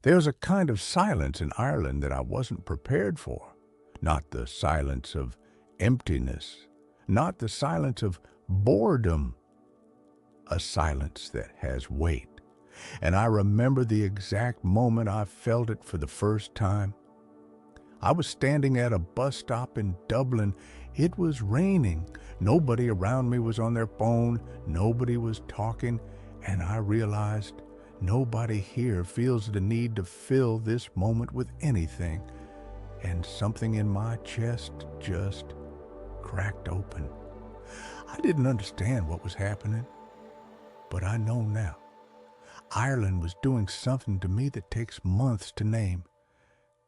There's a kind of silence in Ireland that I wasn't prepared for. Not the silence of emptiness, not the silence of boredom, a silence that has weight. And I remember the exact moment I felt it for the first time. I was standing at a bus stop in Dublin. It was raining. Nobody around me was on their phone. Nobody was talking. And I realized nobody here feels the need to fill this moment with anything. And something in my chest just cracked open. I didn't understand what was happening, but I know now. Ireland was doing something to me that takes months to name.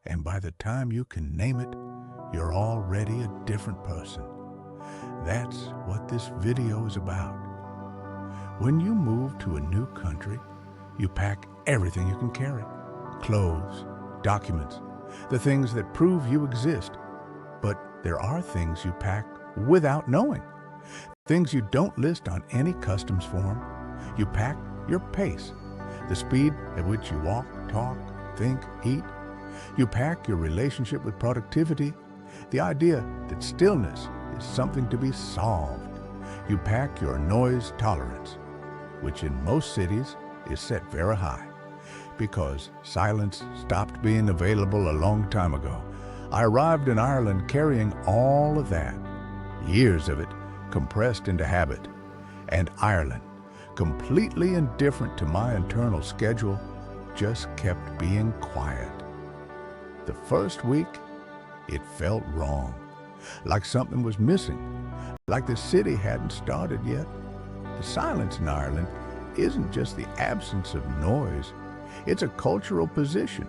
And by the time you can name it, you're already a different person. That's what this video is about. When you move to a new country, you pack everything you can carry. Clothes, documents, the things that prove you exist. But there are things you pack without knowing. Things you don't list on any customs form. You pack your pace, the speed at which you walk, talk, think, eat. You pack your relationship with productivity, the idea that stillness is something to be solved. You pack your noise tolerance, which in most cities is set very high, because silence stopped being available a long time ago. I arrived in Ireland carrying all of that, years of it compressed into habit, and Ireland, completely indifferent to my internal schedule, just kept being quiet. The first week, it felt wrong, like something was missing, like the city hadn't started yet. The silence in Ireland isn't just the absence of noise, it's a cultural position.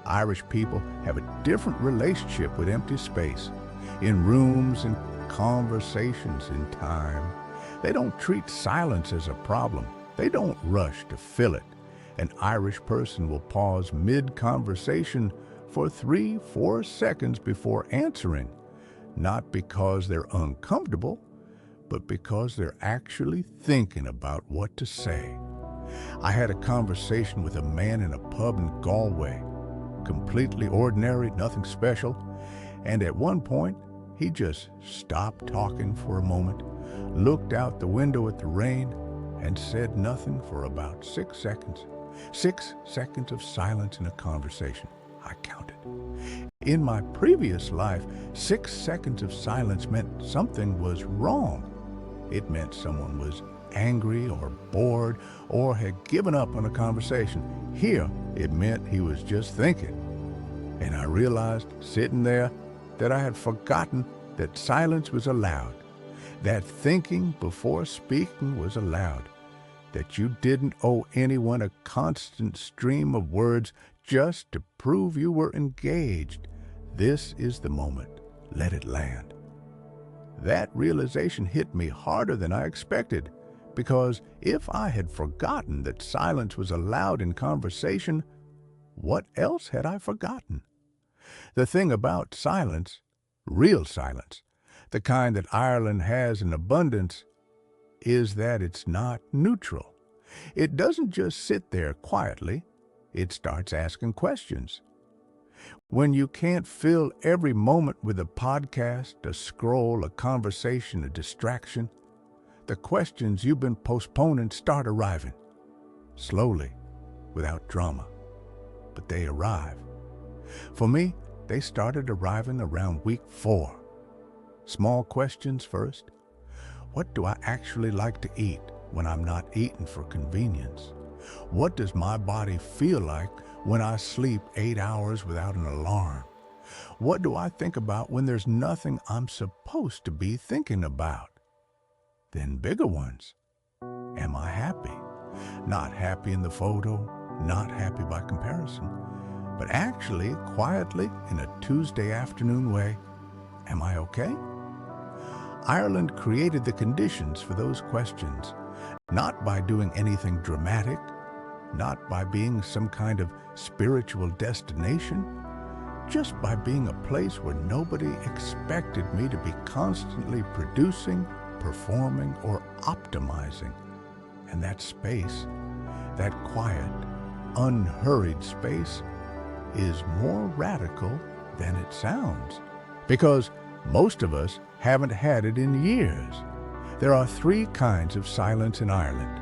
Irish people have a different relationship with empty space, in rooms and conversations in time. They don't treat silence as a problem. They don't rush to fill it. An Irish person will pause mid-conversation for 3-4 seconds before answering, not because they're uncomfortable, but because they're actually thinking about what to say. I had a conversation with a man in a pub in Galway, completely ordinary, nothing special, and at one point, he just stopped talking for a moment, looked out the window at the rain, and said nothing for about 6 seconds. 6 seconds of silence in a conversation. I counted. In my previous life, 6 seconds of silence meant something was wrong. It meant someone was angry or bored or had given up on a conversation. Here, it meant he was just thinking. And I realized, sitting there, that I had forgotten that silence was allowed, that thinking before speaking was allowed, that you didn't owe anyone a constant stream of words just to prove you were engaged. This is the moment. Let it land. That realization hit me harder than I expected, because if I had forgotten that silence was allowed in conversation, what else had I forgotten? The thing about silence, real silence, the kind that Ireland has in abundance, is that it's not neutral. It doesn't just sit there quietly. It starts asking questions. When you can't fill every moment with a podcast, a scroll, a conversation, a distraction, the questions you've been postponing start arriving. Slowly, without drama. But they arrive. For me, they started arriving around week 4. Small questions first. What do I actually like to eat when I'm not eating for convenience? What does my body feel like when I sleep 8 hours without an alarm? What do I think about when there's nothing I'm supposed to be thinking about? Then bigger ones. Am I happy? Not happy in the photo, not happy by comparison, but actually, quietly, in a Tuesday afternoon way, am I okay? Ireland created the conditions for those questions, not by doing anything dramatic, not by being some kind of spiritual destination, just by being a place where nobody expected me to be constantly producing, performing, or optimizing. And that space, that quiet, unhurried space is more radical than it sounds, because most of us haven't had it in years. There are three kinds of silence in Ireland,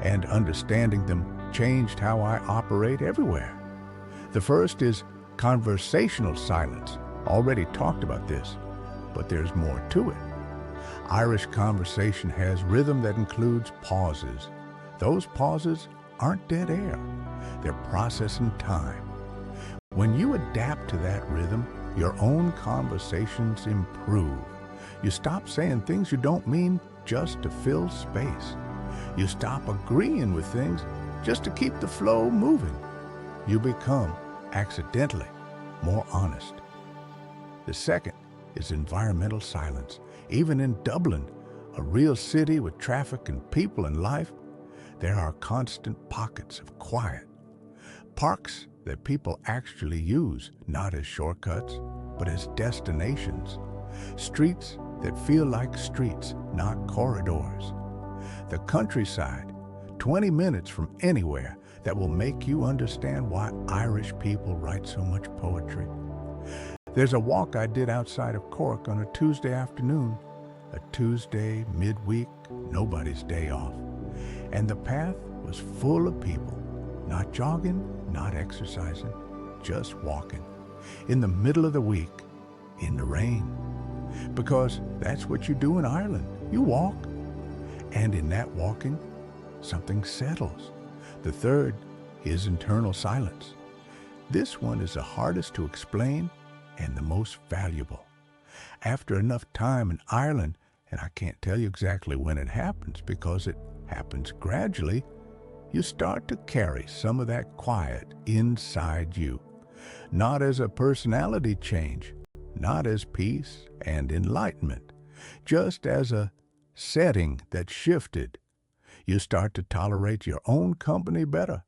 and understanding them changed how I operate everywhere. The first is conversational silence. Already talked about this, but there's more to it. Irish conversation has rhythm that includes pauses. Those pauses aren't dead air. They're processing time. When you adapt to that rhythm, your own conversations improve. You stop saying things you don't mean just to fill space. You stop agreeing with things just to keep the flow moving. You become, accidentally, more honest. The second is environmental silence. Even in Dublin, a real city with traffic and people and life, there are constant pockets of quiet. Parks that people actually use, not as shortcuts, but as destinations. Streets that feel like streets, not corridors. The countryside, 20 minutes from anywhere, that will make you understand why Irish people write so much poetry. There's a walk I did outside of Cork on a Tuesday afternoon, a Tuesday midweek, nobody's day off. And the path was full of people, not jogging, not exercising, just walking, in the middle of the week, in the rain. Because that's what you do in Ireland, you walk. And in that walking, something settles. The third is internal silence. This one is the hardest to explain and the most valuable. After enough time in Ireland, and I can't tell you exactly when it happens because it happens gradually, you start to carry some of that quiet inside you. Not as a personality change, not as peace and enlightenment, just as a setting that shifted. You start to tolerate your own company better.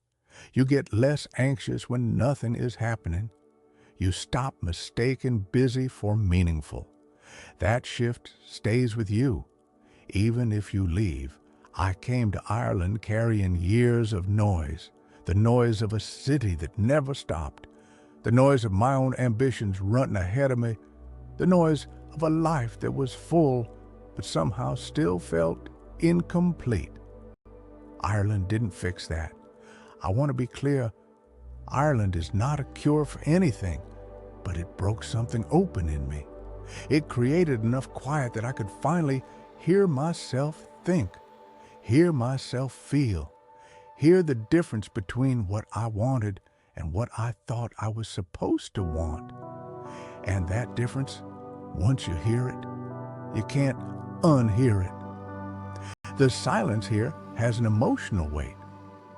You get less anxious when nothing is happening. You stop mistaking busy for meaningful. That shift stays with you. Even if you leave, I came to Ireland carrying years of noise, the noise of a city that never stopped, the noise of my own ambitions running ahead of me, the noise of a life that was full but somehow still felt incomplete. Ireland didn't fix that. I want to be clear, Ireland is not a cure for anything, but it broke something open in me. It created enough quiet that I could finally hear myself think, hear myself feel, hear the difference between what I wanted and what I thought I was supposed to want. And that difference, once you hear it, you can't unhear it. The silence here has an emotional weight.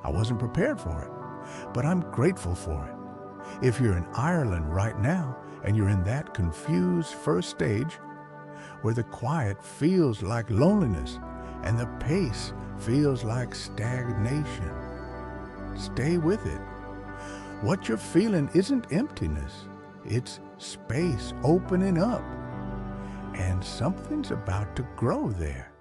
I wasn't prepared for it, but I'm grateful for it. If you're in Ireland right now and you're in that confused first stage where the quiet feels like loneliness and the pace feels like stagnation, stay with it. What you're feeling isn't emptiness, it's space opening up. And something's about to grow there.